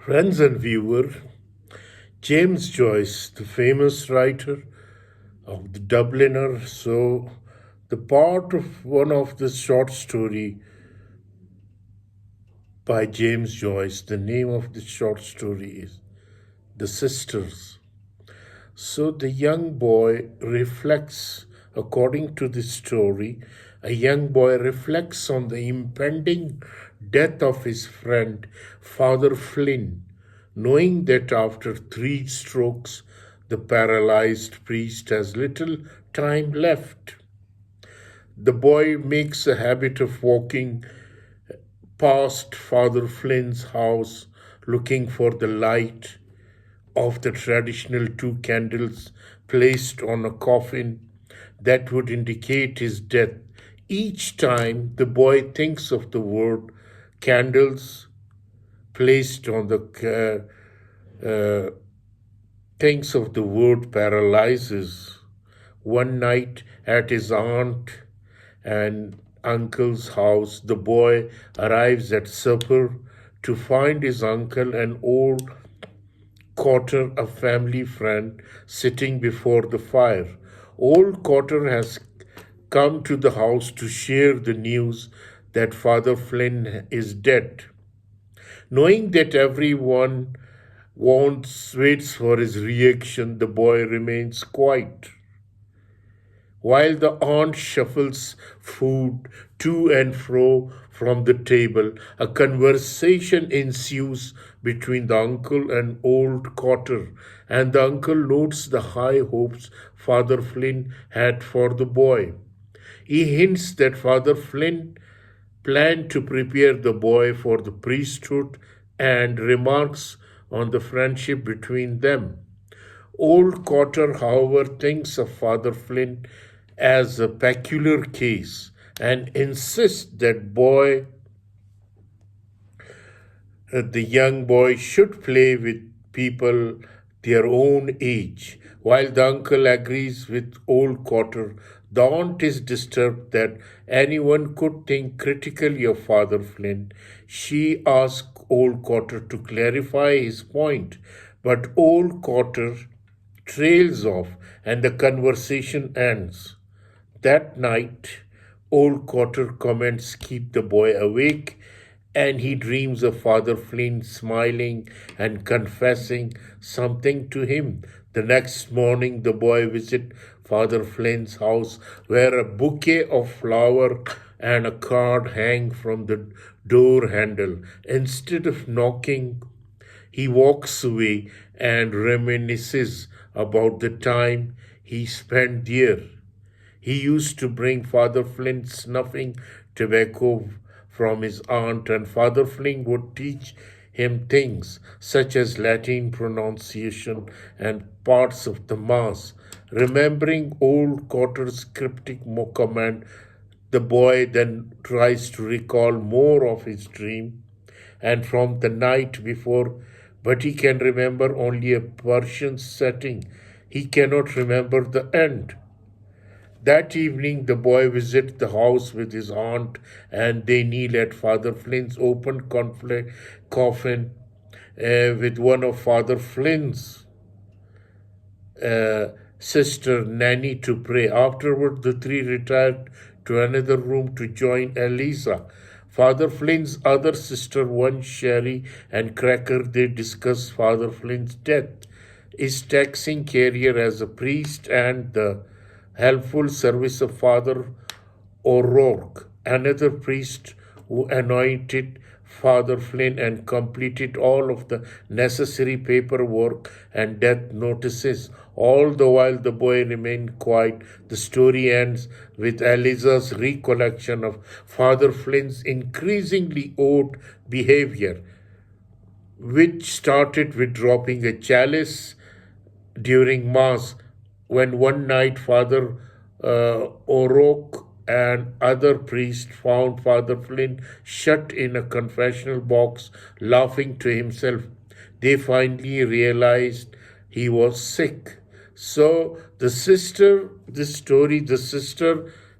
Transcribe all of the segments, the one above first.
Friends and viewer, James Joyce, the famous writer of the Dubliner, so the part of one of the short story by James Joyce, the name of the short story is The Sisters. So the young boy reflects, according to the story, a young boy reflects on the impending death of his friend, Father Flynn, knowing that after 3 strokes, the paralyzed priest has little time left. The boy makes a habit of walking past Father Flynn's house, looking for the light of the traditional 2 candles placed on a coffin that would indicate his death. Each time the boy thinks of the word candles placed on the thinks of the word paralyzes. One night at his aunt and uncle's house, the boy arrives at supper to find his uncle, an old Cotter, a family friend, sitting before the fire. Old Cotter has come to the house to share the news that Father Flynn is dead. Knowing that everyone waits for his reaction, the boy remains quiet. While the aunt shuffles food to and fro from the table, a conversation ensues between the uncle and old Cotter, and the uncle notes the high hopes Father Flynn had for the boy. He hints that Father Flynn planned to prepare the boy for the priesthood and remarks on the friendship between them. Old Cotter, however, thinks of Father Flynn as a peculiar case and insists that the young boy should play with people their own age. While the uncle agrees with old Cotter, the aunt is disturbed that anyone could think critically of Father Flynn. She asks old Cotter to clarify his point, but old Cotter trails off and the conversation ends. That night, old Cotter comments keep the boy awake, and he dreams of Father Flynn smiling and confessing something to him. The next morning, the boy visits Father Flynn's house, where a bouquet of flowers and a card hang from the door handle. Instead of knocking, he walks away and reminisces about the time he spent there. He used to bring Father Flynn snuffing tobacco from his aunt, and Father Flynn would teach him things such as Latin pronunciation and parts of the Mass. Remembering old Cotter's cryptic command, the boy then tries to recall more of his dream and from the night before, but he can remember only a Persian setting. He cannot remember the end. That evening, the boy visits the house with his aunt, and they kneel at Father Flynn's open coffin with one of Father Flynn's sister Nanny to pray. Afterward, the 3 retired to another room to join Eliza. Father Flynn's other sister, one sherry and cracker, they discuss Father Flynn's death, his taxing career as a priest, and the helpful service of Father O'Rourke, another priest who anointed Father Flynn and completed all of the necessary paperwork and death notices. All the while the boy remained quiet. The story ends with Eliza's recollection of Father Flynn's increasingly odd behavior, which started with dropping a chalice during Mass, when one night Father O'Rourke and other priests found Father Flynn shut in a confessional box, laughing to himself. They finally realized he was sick. So the sister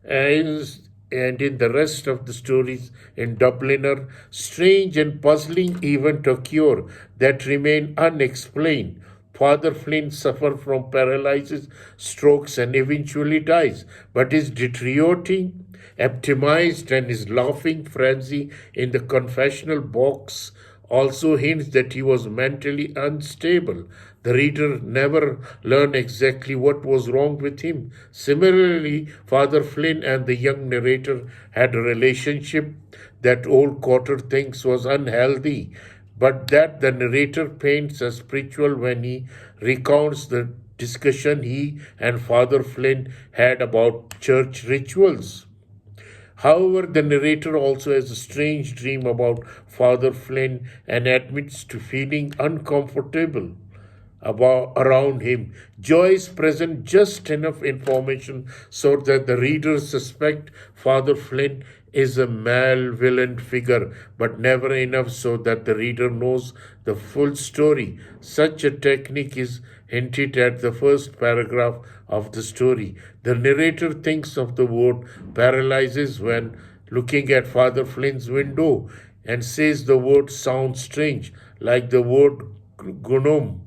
ends and in the rest of the stories in Dubliner, strange and puzzling events occur that remain unexplained. Father Flynn suffers from paralysis, strokes, and eventually dies, but is deteriorating, optimized, and his laughing frenzy in the confessional box also hints that he was mentally unstable. The reader never learned exactly what was wrong with him. Similarly, Father Flynn and the young narrator had a relationship that old Cotter thinks was unhealthy, but that the narrator paints as spiritual when he recounts the discussion he and Father Flynn had about church rituals. However, the narrator also has a strange dream about Father Flynn and admits to feeling uncomfortable around him. Joyce presents just enough information so that the reader suspect Father Flynn is a malevolent figure, but never enough so that the reader knows the full story. Such a technique is hinted at the first paragraph of the story. The narrator thinks of the word paralyzes when looking at Father Flynn's window and says the word sounds strange, like the word gnome,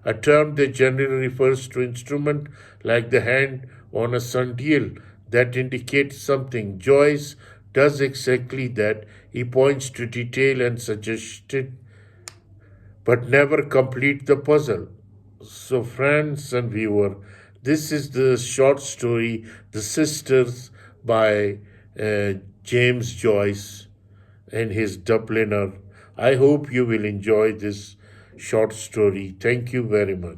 a term that generally refers to instrument like the hand on a sundial that indicates something. Joyce does exactly that. He points to detail and suggestion, but never complete the puzzle. So, friends and viewer, this is the short story, The Sisters by James Joyce and his Dubliner. I hope you will enjoy this short story. Thank you very much.